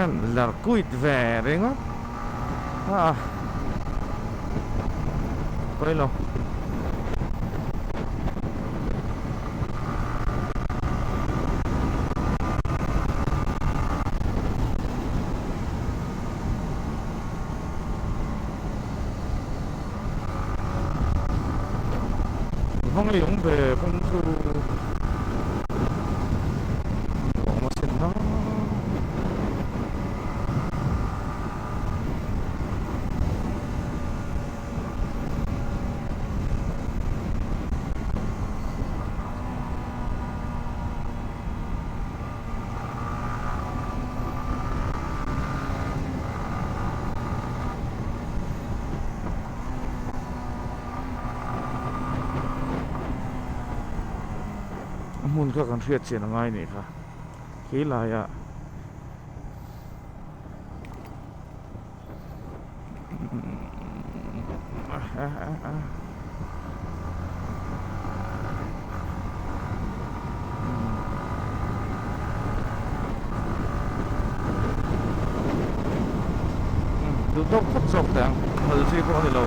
L'arcuit vering á. Coi lo. 형의 용배 봉투 너무 맛있나? Mun ka kan riat chen ngai ni kha khi la ya du tok phut sok tang hal si ko ni lo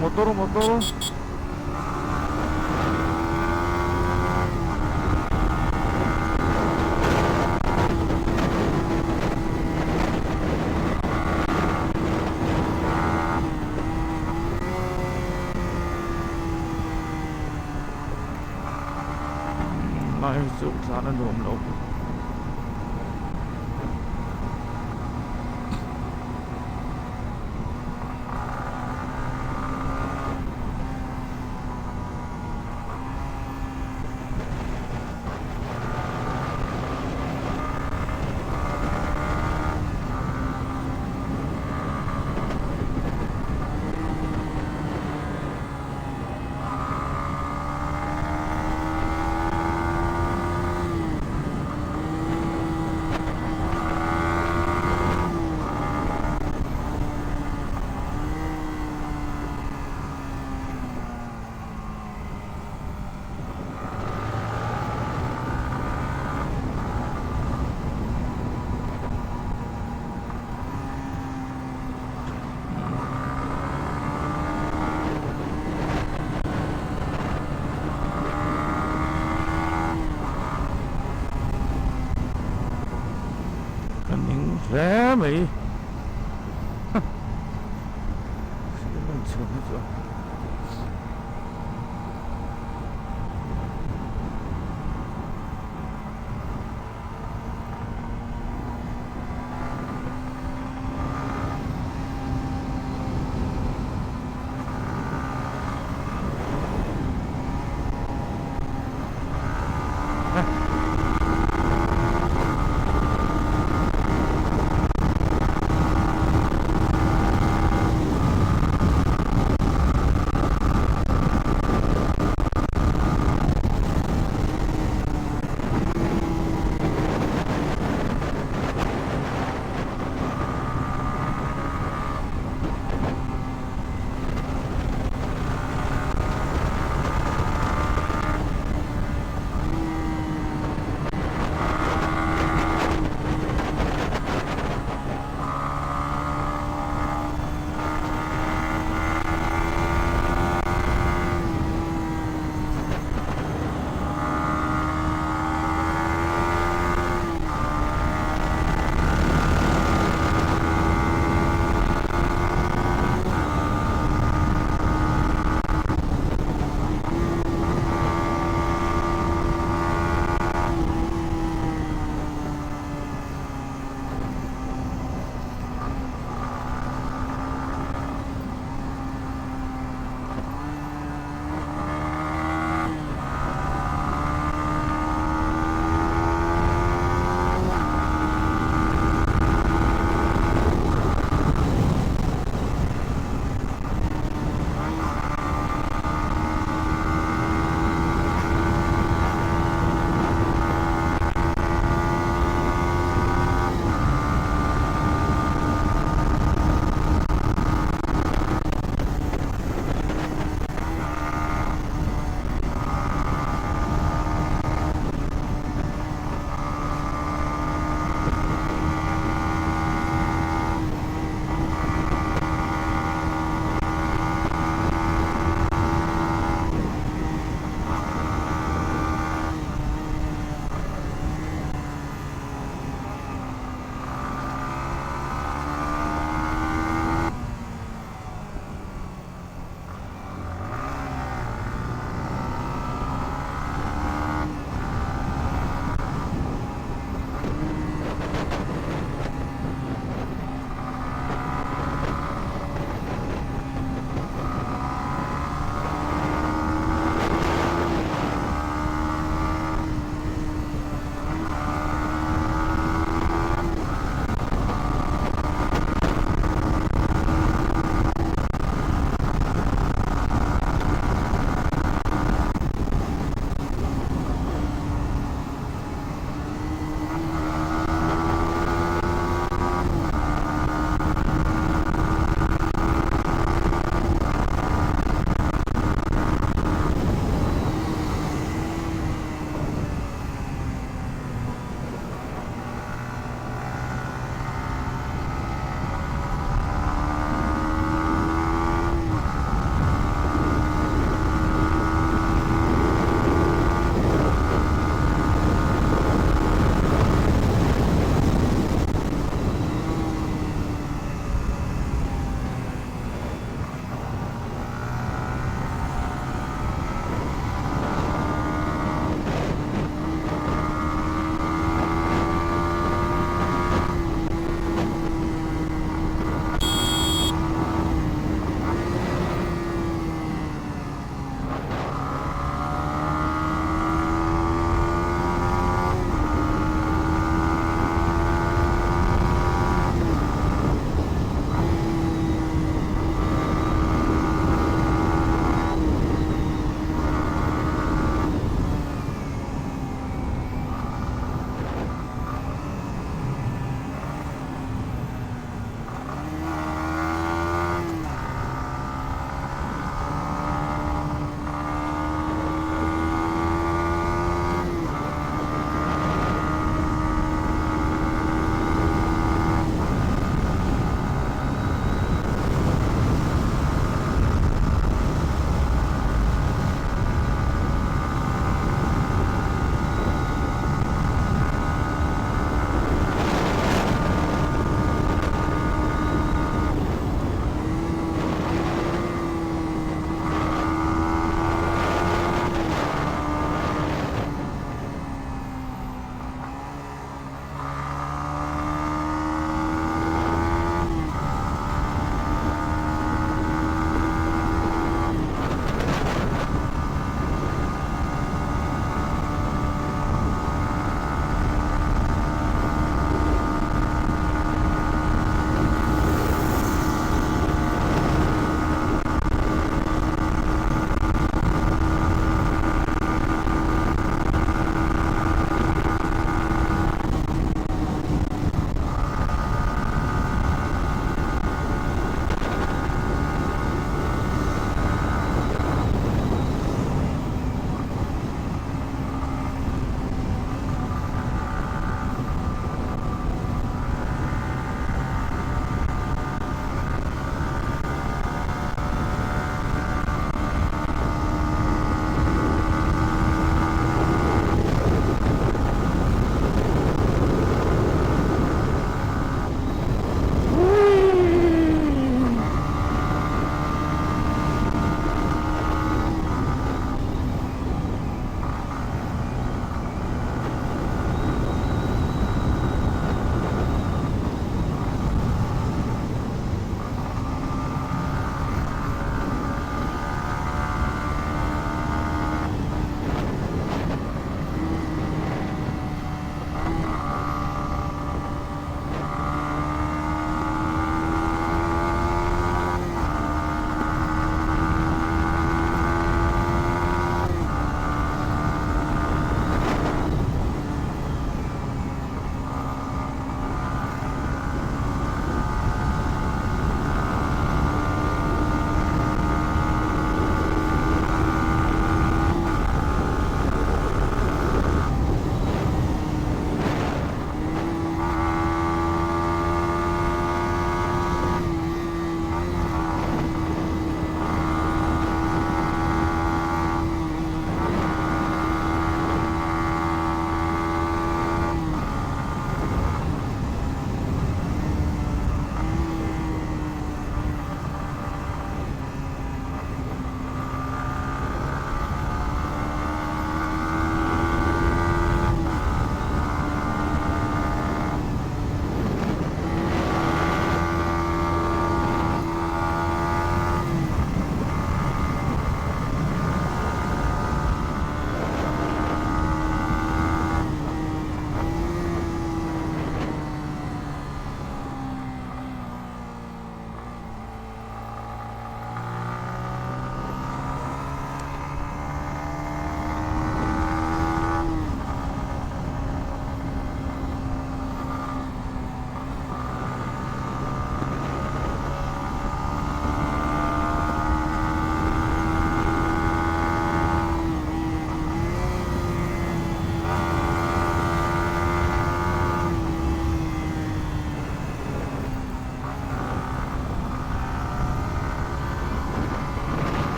motor mai su sana dum lo rẻ mị mình sướng rồi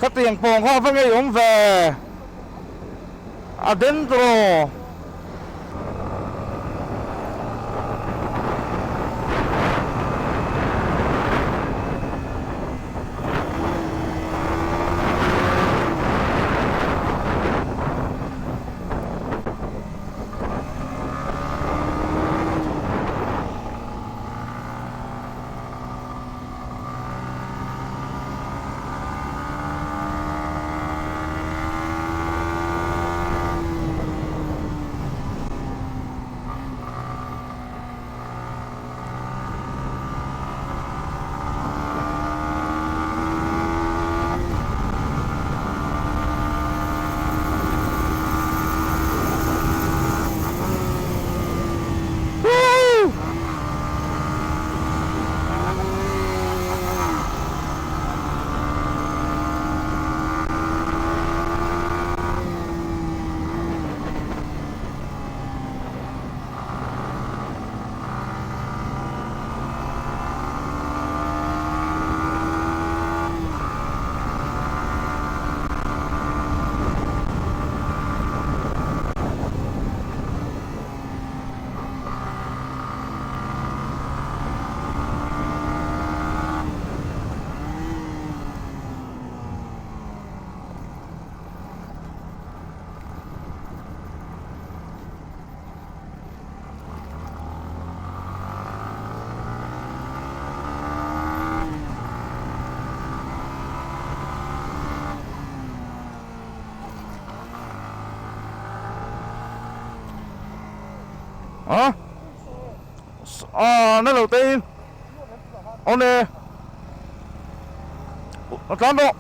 tiền phòng hoa với người uống về adentro. Hả? Nó đầu tiên ông nè cán bộ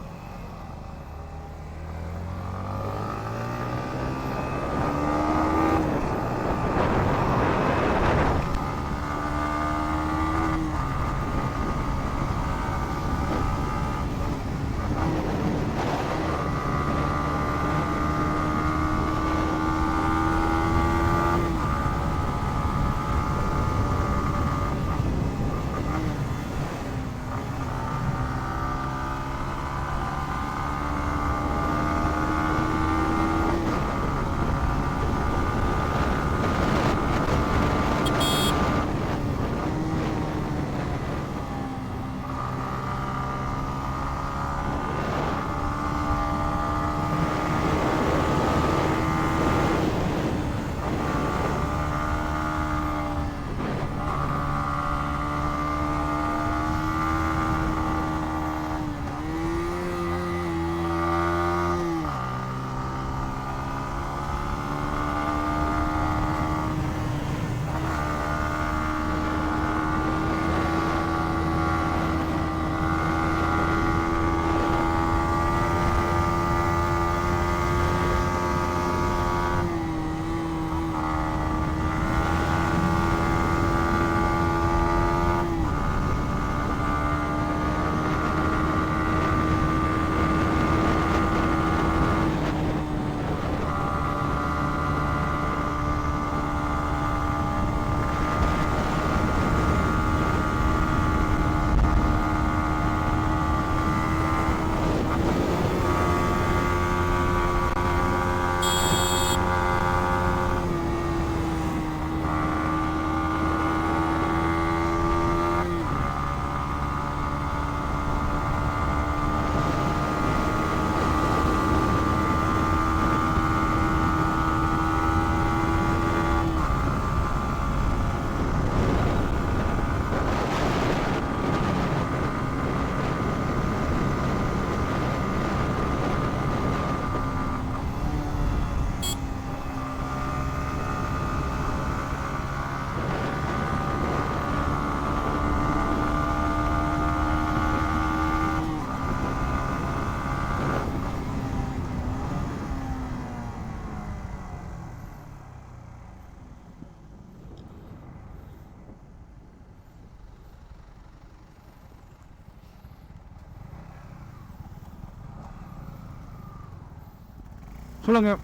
số lần em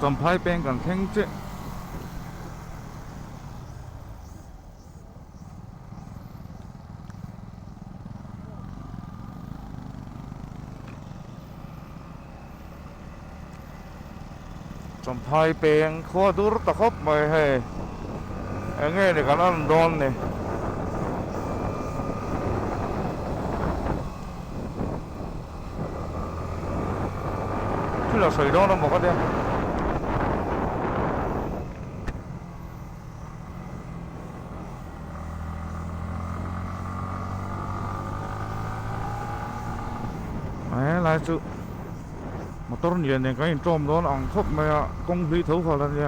จำพายเป็นกันแข่งเจ๊ สัมภายเปงขัวดูรตะคบไม่ให้เงี้ยนี่กันนั่นโดนนี่ที่เราใส่โดนเราบอกว่าเดียวlại sự mà tôi nhìn này cái trộm đó là khóc mà công lý thấu khỏi là gì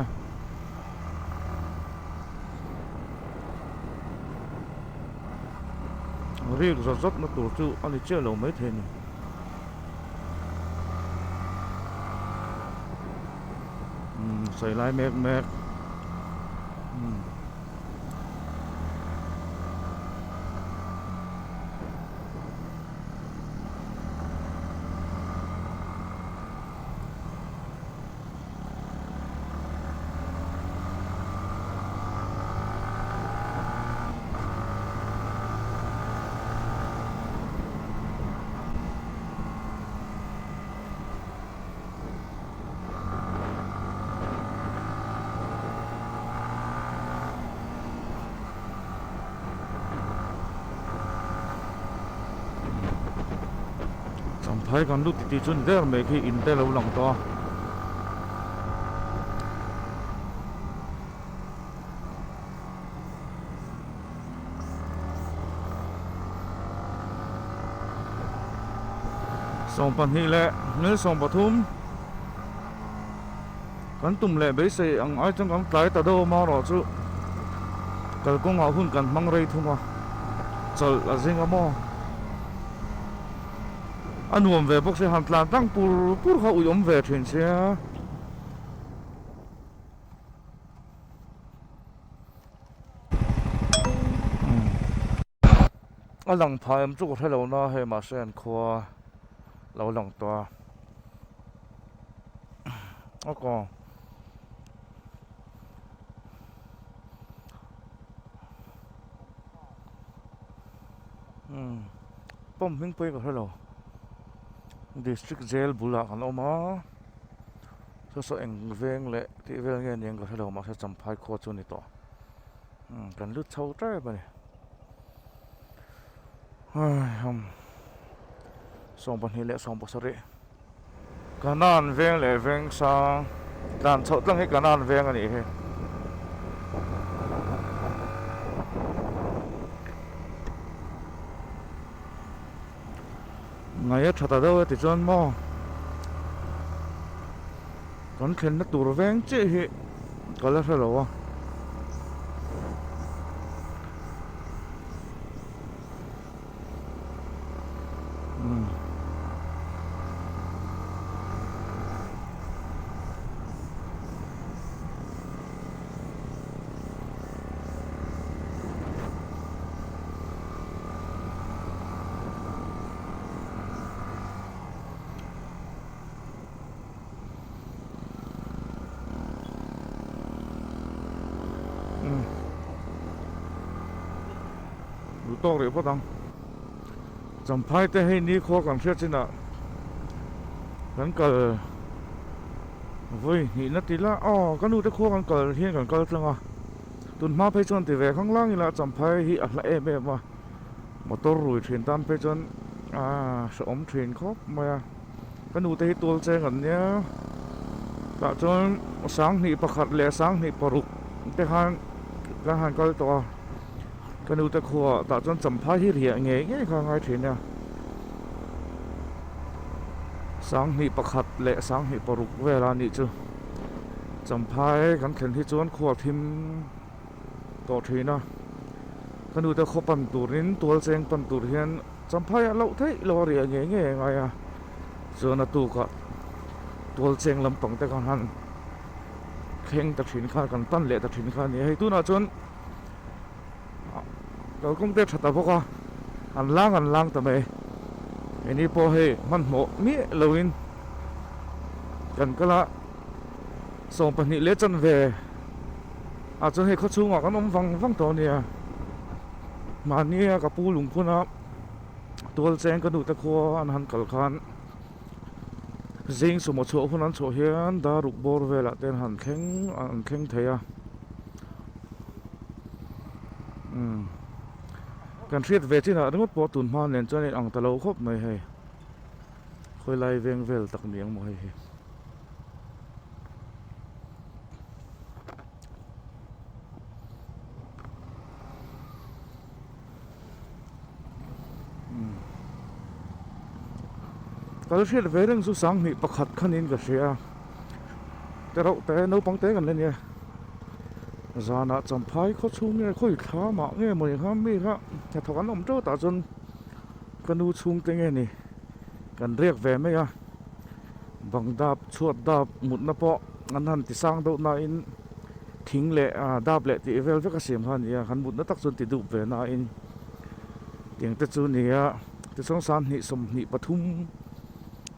riêng rất rất nó tổ chức anh ấy chơi lâu mấy thế này xảy lại mệt mệt thấy con lúc thì chun thế mấy khi in thế lâu lòng to sông pan hi lệ nếu sông bờ thum con tụm lệ bấy xe ăn ai trong con trái ta đâu mà rồi chứ cái con ngõ hun cần mang rây thum à chờ là gì ngõ anh uống về bốc xe hàng lan tăng pur họ uống về chuyện xe anh lòng phải em chụp thấy lâu na hay mà xem khoa lâu lòng to còn bom hình quay có thấy lâu district jail bula kan oma so eng veng le ti vel nge ning ko hello ma sa champhai kho chu ni to kan lu chau tra ba ni ai song ban hi le song bo sare kanan veng le veng sa dan chau tlang he kanan veng ani he ngày thật đâu thì chân mò còn khen nó tụt vén chứ hi có lẽ phải lâu to rồi phát tăng chấm phai te hay ní khó cảm xét trên nào vẫn cờ vui nghĩ nó tí là cái nút cái khó còn cờ hiện còn cờ tương à tuần ma phải chọn thì vềข้างล่างนี่ละchấm phai hiอะละเอmà to rồi thuyền tam phải chọn sẽ ôm thuyền khóc mà cái nút thìตัวเจกันเนี้ยแต่จนsángนี่ประคัดเลยsángนี่ปรุกแต่หันก็ตัวcái nút cái khua tạo cho chấm phai hi hiện nghe không ai thuyền nha sáng hi bạc hạt lệ sáng hi bạc rục về là nị chứ chấm phai gắn khen hi chốn khua thêm tổ thuyền na cái nút cái khua pan tủ nín tuol cheng pan tủ hiền chấm phai lâu thế lo rìa nghe ngay giờ là tủ cả tuol cheng lắm bằng tay con han khen tập thuyền khai còn tan lệ tập thuyền khai này hay tu nào chốnเราคงได้ชัดแต่พวกอันล่างแต่ไม่อันนี้พอให้มันหมดมีเราอินกันก็ละส่งปนิเล็กจนเวอาจจะให้เขาชูงอกันน้องฟังตัวเนี่ยมาเนี่ยกับปูหลุงพุ่นนะตัวแจงกระดูกตะโคอันหันกลคัน zing su mo cho hunan cho hian da ruk bor vela ten han thleng theia kan riat ve china ringot po tun man nen chuan ang talo khop mai he khoi lai veng vel tak miang mo he kal riat ve reng su sang mi pakhat khanin ka hria te ro te no pang te kan len ye zana champhai kho chung nge khoi thla ma nge moi ha mi ha ta thokan om to ta chun kanu chung te nge ni kan riak ve me ya bang dap chuat dap mut na po an han ti sang do na in thing le dap le ti vel ve ka sim han ya han mut na tak chun ti du ve na in tiang te chu ni ya ti song san ni som ni pathum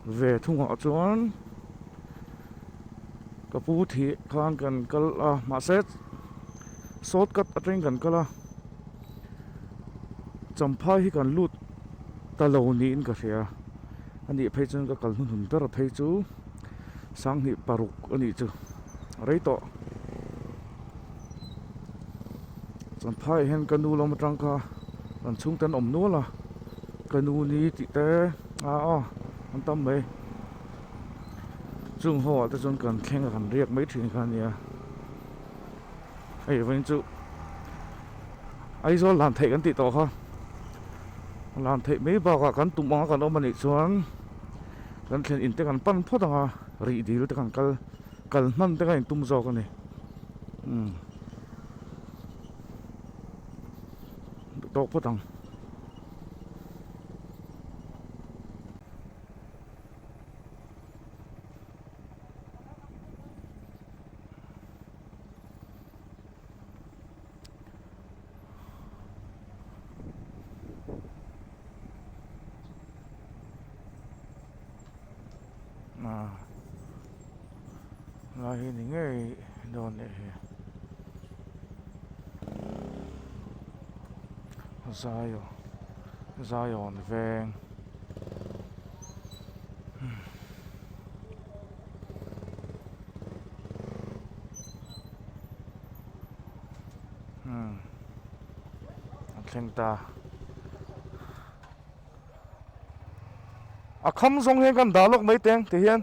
về thung họ chuan ka pu thi khan kan kal ma set shortcut ateng kan kala champhai hi kan lut ta lo ni in ka hria ani phei chun ka kal hun tar thei chu sang hi paruk ani chu rei to champhai hen kanu lom tang kha kan chung tan om nu la kanu ni ti te an tâm mấy chung họ ta chun kan khen kan riak mấy thing khan ya ai veng chu ai zo lan thei kan ti to kha lan thei mấy ba ka kan tum ma kan om ani chuan kan thlen in te kan pan phot anga ri dil te kan kal man te kan tum zo ka ni to photang là hi ni nge don ne he Zion veng khen ta kham zong he kan da lok mai teng te hian